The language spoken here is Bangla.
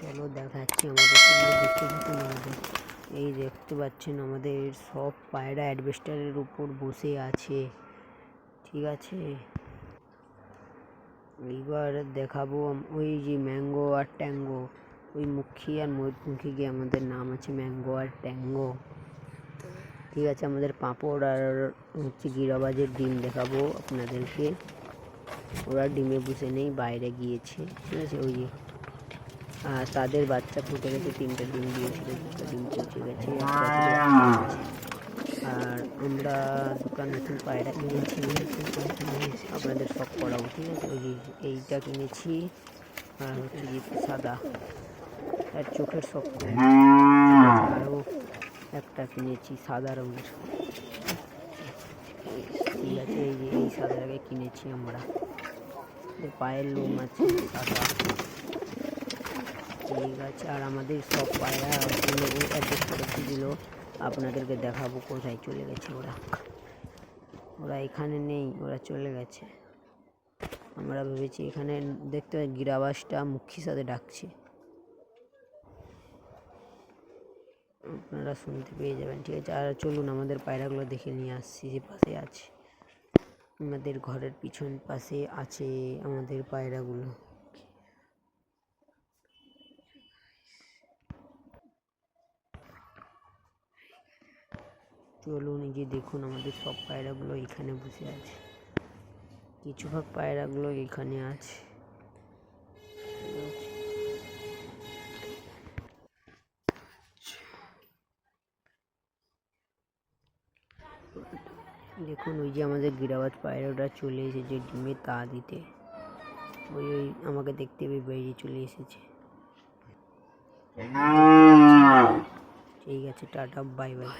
চলো দেখাচ্ছি আমাদের সামনে দেখতে থাকুন। আমাদের এই দেখতে পাচ্ছেন আমাদের সব পায়রা অ্যাডভেস্টারের উপর বসে আছে, ঠিক আছে। এইবার দেখাবো ওই যে ম্যাঙ্গো আর ট্যাঙ্গো, ওই মুখী আর ময়ূরপঙ্খী গিয়ে আমাদের নাম আছে ম্যাঙ্গো আর ট্যাঙ্গো, ঠিক আছে। আমাদের পাঁপড় আর হচ্ছে গিরাবাজের ডিম দেখাবো আপনাদেরকে। ওরা ডিমে বসে নেই, বাইরে গিয়েছে, ঠিক আছে। ওই যে আর তাদের বাচ্চা ফুটে গেছে, 3টা ডিম দিয়েছিল, 2টা ডিম পচে গেছে, আর আমরা 2টা নতুন পায়রা কিনেছি, আপনাদের সব করাবো, ঠিক আছে। ওই যে এইটা কিনেছি আর হচ্ছে যে সাদা, আর চোখের শখ, আরও একটা কিনেছি সাদা রঙের, ঠিক আছে। এই যে এই সাদাটাকে কিনেছি আমরা, পায়ের লোম আছে সাদা, ঠিক আছে। আর আমাদের সব পায়রা অ্যাডজাস্ট করে দিল, আপনাদেরকে দেখাবো কোথায় চলে গেছে ওরা। ওরা এখানে নেই, ওরা চলে গেছে। আমরা ভেবেছি এখানে দেখতে গিরাবাসটা মুখীর সাথে ডাকছে, আপনারা শুনতে পেয়ে যাবেন, ঠিক আছে। আর চলুন আমাদের পায়রাগুলো দেখে নিয়ে আসছি। যে পাশে আছে আমাদের ঘরের পিছন পাশে আছে আমাদের পায়রাগুলো, চলুন। এই যে দেখুন আমাদের সব পায়রাগুলো এখানে বসে আছে, কিছু ভাগ পায়রাগুলো এখানে আছে, দেখুন। ওই যে আমাদের গিরাবাজ পায়রাটা চলে এসেছে ডিমে তা দিতে, ওই আমাকে দেখতে পেয়ে বেরিয়ে চলে এসেছে, ঠিক আছে। Tata, bye bye.